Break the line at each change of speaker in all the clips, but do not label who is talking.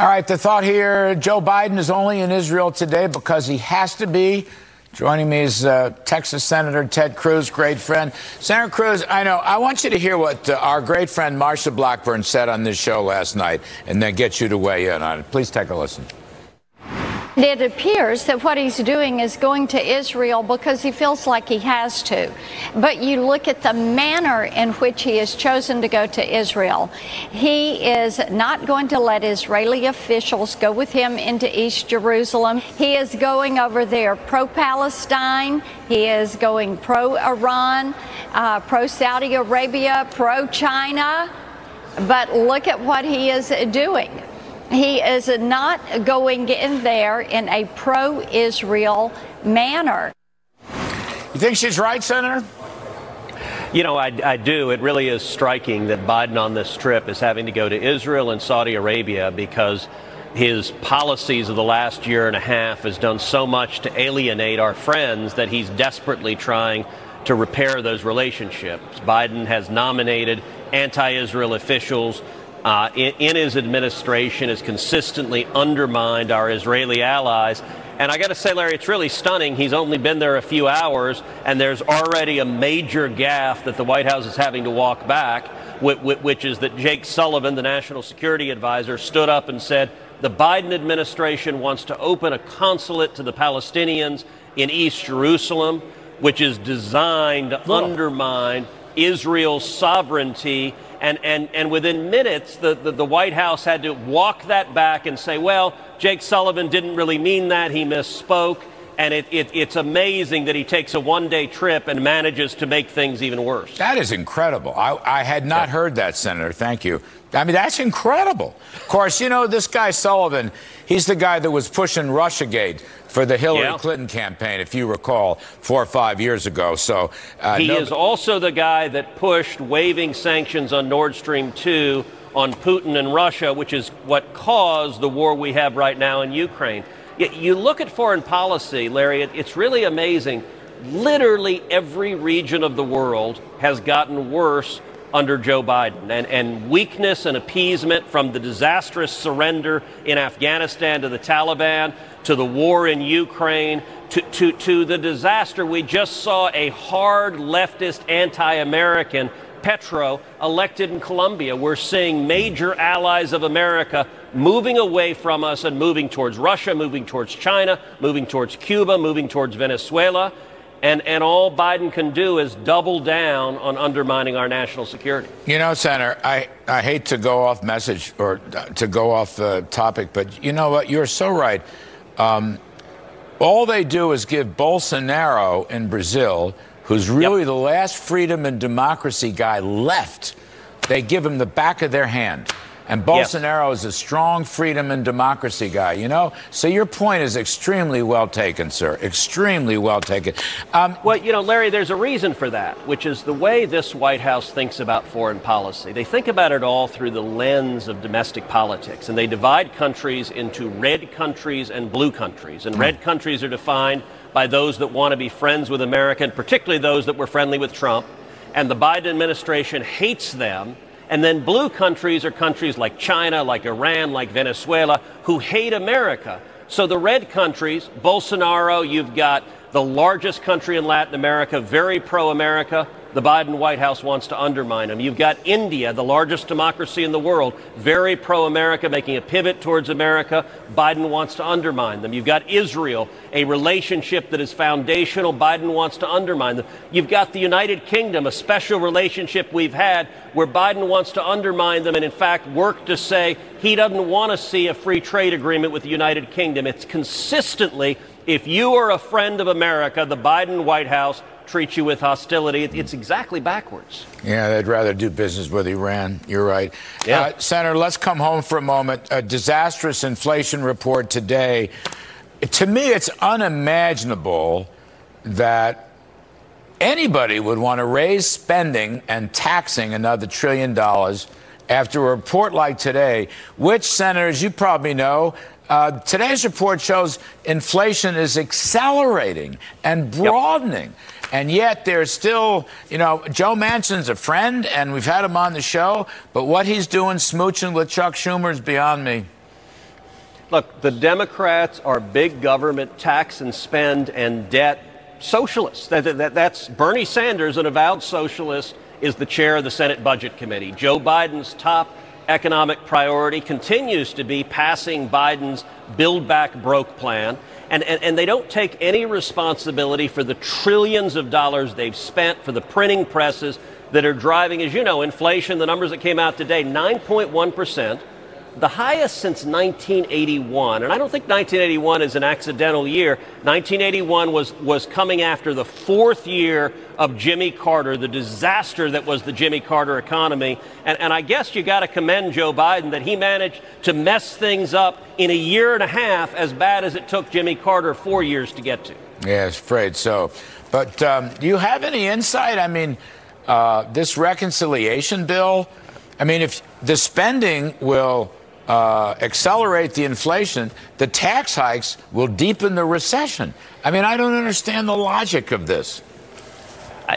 All right, the thought here, Joe Biden is only in Israel today because he has to be. Joining me is Texas Senator Ted Cruz, great friend. Senator Cruz, I want you to hear what our great friend Marsha Blackburn said on this show last night and then get you to weigh in on it. Please take a listen.
It appears that what he's doing is going to Israel because he feels like he has to. But you look at the manner in which he has chosen to go to Israel. He is not going to let Israeli officials go with him into East Jerusalem. He is going over there pro-Palestine. He is going pro-Iran, pro-Saudi Arabia, pro-China. But look at what he is doing. He is not going in there in a pro-Israel manner.
You think she's right, Senator?
You know, I do. It really is striking that Biden on this trip is having to go to Israel and Saudi Arabia because his policies of the last year and a half has done so much to alienate our friends that he's desperately trying to repair those relationships. Biden has nominated anti-Israel officials in his administration, has consistently undermined our Israeli allies. And I got to say, Larry, it's really stunning. He's only been there a few hours, and there's already a major gaffe that the White House is having to walk back, which is that Jake Sullivan, the national security advisor, stood up and said the Biden administration wants to open a consulate to the Palestinians in East Jerusalem, which is designed to undermine Israel's sovereignty. And within minutes, the White House had to walk that back and say, well, Jake Sullivan didn't really mean that. He misspoke. And it's amazing that he takes a one-day trip and manages to make things even worse.
That is incredible. I had not heard that, Senator. Thank you. I mean, that's incredible. Of course, you know, this guy Sullivan, he's the guy that was pushing Russiagate for the Hillary Clinton campaign, if you recall, 4 or 5 years ago. So
he is also the guy that pushed waiving sanctions on Nord Stream 2 on Putin and Russia, which is what caused the war we have right now in Ukraine. You look at foreign policy, Larry, it's really amazing. Literally every region of the world has gotten worse under Joe Biden, and weakness and appeasement, from the disastrous surrender in Afghanistan to the Taliban, to the war in Ukraine, to the disaster. We just saw a hard leftist anti-American, Petro, elected in Colombia. We're seeing major allies of America moving away from us and moving towards Russia, moving towards China, moving towards Cuba, moving towards Venezuela. And all Biden can do is double down on undermining our national security.
You know, Senator, I hate to go off message or to go off topic, but you know what? You're so right. All they do is give Bolsonaro in Brazil, who's really the last freedom and democracy guy left, they give him the back of their hand. And Bolsonaro is a strong freedom and democracy guy, you know? So your point is extremely well taken, sir. Extremely well taken.
Well, you know, Larry, there's a reason for that, which is the way this White House thinks about foreign policy. They think about it all through the lens of domestic politics, and they divide countries into red countries and blue countries. And red countries are defined by those that want to be friends with America, and particularly those that were friendly with Trump. And the Biden administration hates them. And then blue countries are countries like China, like Iran, like Venezuela, who hate America. So the red countries, Bolsonaro, you've got the largest country in Latin America, very pro-America. The Biden White House wants to undermine them. You've got India, the largest democracy in the world, very pro-America, making a pivot towards America. Biden wants to undermine them. You've got Israel, a relationship that is foundational. Biden wants to undermine them. You've got the United Kingdom, a special relationship we've had where Biden wants to undermine them and, in fact, work to say he doesn't want to see a free trade agreement with the United Kingdom. It's consistently, if you are a friend of America, the Biden White House treat you with hostility. It's exactly backwards.
Yeah, they'd rather do business with Iran. You're right.
Yeah.
Senator, let's come home for a moment. A disastrous inflation report today. To me, it's unimaginable that anybody would want to raise spending and taxing another $1 trillion after a report like today, which, senators, you probably know, today's report shows inflation is accelerating and broadening. And yet there's still, you know, Joe Manchin's a friend, and we've had him on the show, but what he's doing smooching with Chuck Schumer is beyond me.
Look, the Democrats are big government, tax and spend and debt socialists. That's Bernie Sanders, an avowed socialist, is the chair of the Senate Budget Committee. Joe Biden's top economic priority continues to be passing Biden's Build Back Broke plan. And they don't take any responsibility for the trillions of dollars they've spent, for the printing presses that are driving, as you know, inflation. The numbers that came out today, 9.1%, the highest since 1981. And I don't think 1981 is an accidental year. 1981 was coming after the fourth year of Jimmy Carter, the disaster that was the Jimmy Carter economy. And I guess you got to commend Joe Biden that he managed to mess things up in a year and a half as bad as it took Jimmy Carter 4 years to get to.
Yes, afraid so. But do you have any insight? I mean, this reconciliation bill, I mean, if the spending will accelerate the inflation, the tax hikes will deepen the recession. I mean, I don't understand the logic of this.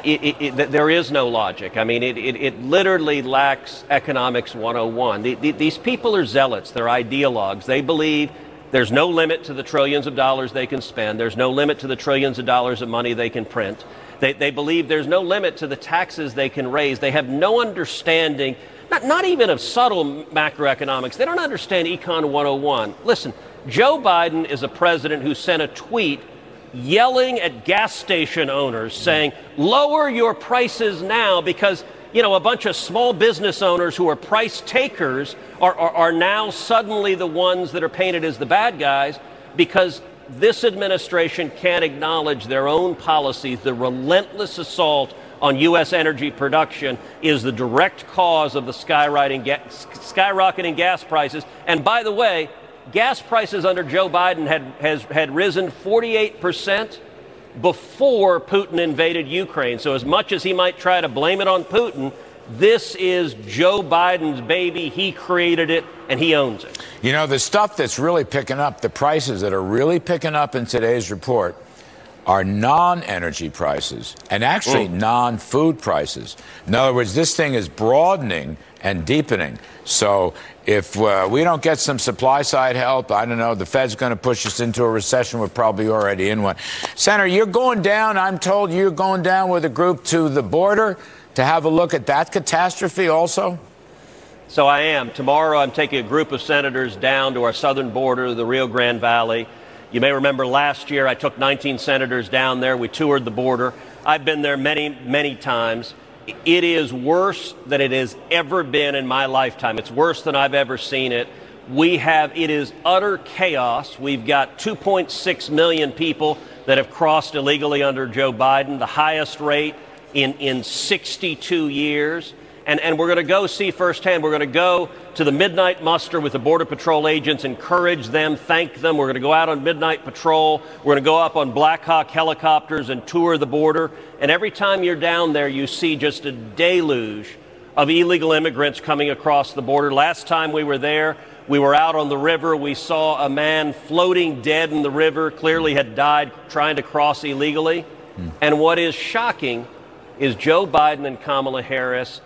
There is no logic. I mean, it literally lacks economics 101. These people are zealots. They're ideologues. They believe there's no limit to the trillions of dollars they can spend. There's no limit to the trillions of dollars of money they can print. They believe there's no limit to the taxes they can raise. They have no understanding, not even of subtle macroeconomics. They don't understand Econ 101. Listen, Joe Biden is a president who sent a tweet yelling at gas station owners saying, lower your prices now because, you know, a bunch of small business owners who are price takers are now suddenly the ones that are painted as the bad guys because this administration can't acknowledge their own policies. The relentless assault on U.S. energy production is the direct cause of the skyrocketing gas prices. And by the way, gas prices under Joe Biden had risen 48% before Putin invaded Ukraine. So as much as he might try to blame it on Putin, this is Joe Biden's baby. He created it, and he owns it.
You know, the stuff that's really picking up, the prices that are really picking up in today's report are non-energy prices and actually non-food prices. In other words, this thing is broadening and deepening. So if we don't get some supply side help, I don't know, the Fed's going to push us into a recession. We're probably already in one. Senator, you're going down, I'm told you're going down with a group to the border to have a look at that catastrophe also?
So I am. Tomorrow I'm taking a group of senators down to our southern border, the Rio Grande Valley. You may remember last year I took 19 senators down there. We toured the border. I've been there many, many times. It is worse than it has ever been in my lifetime. It's worse than I've ever seen it. It is utter chaos. We've got 2.6 million people that have crossed illegally under Joe Biden, the highest rate in 62 years. And we're going to go see firsthand. We're going to go to the midnight muster with the Border Patrol agents, encourage them, thank them. We're going to go out on midnight patrol. We're going to go up on Black Hawk helicopters and tour the border. And every time you're down there, you see just a deluge of illegal immigrants coming across the border. Last time we were there, we were out on the river. We saw a man floating dead in the river, clearly had died trying to cross illegally. And what is shocking is Joe Biden and Kamala Harris,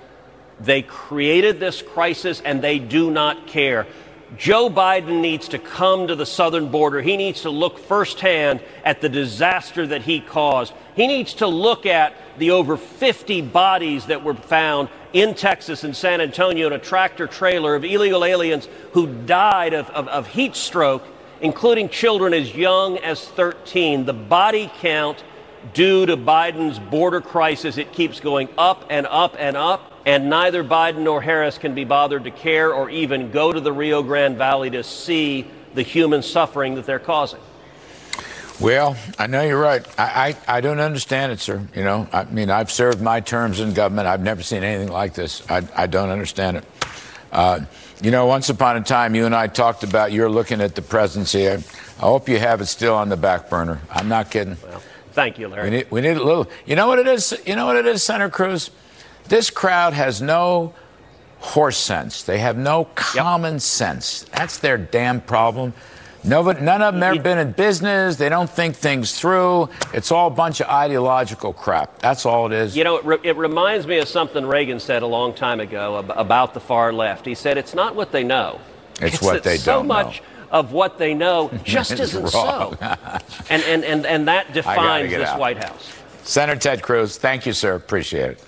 they created this crisis and they do not care. Joe Biden needs to come to the southern border. He needs to look firsthand at the disaster that he caused. He needs to look at the over 50 bodies that were found in Texas and San Antonio in a tractor trailer of illegal aliens who died of heat stroke, including children as young as 13. The body count due to Biden's border crisis, it keeps going up and up and up. And neither Biden nor Harris can be bothered to care or even go to the Rio Grande Valley to see the human suffering that they're causing.
Well, I know you're right. I don't understand it, sir. You know, I mean, I've served my terms in government. I've never seen anything like this. I don't understand it. You know, once upon a time, you and I talked about you're looking at the presidency. I hope you have it still on the back burner. I'm not kidding.
Well, thank you, Larry.
We need a little. You know what it is? You know what it is, Senator Cruz? This crowd has no horse sense. They have no common sense. That's their damn problem. None of them ever been in business. They don't think things through. It's all a bunch of ideological crap. That's all it is.
You know, it reminds me of something Reagan said a long time ago about the far left. He said, it's not what they know.
It's what they don't know.
So much of what they know just isn't so. And that defines this White House.
Senator Ted Cruz, thank you, sir. Appreciate it.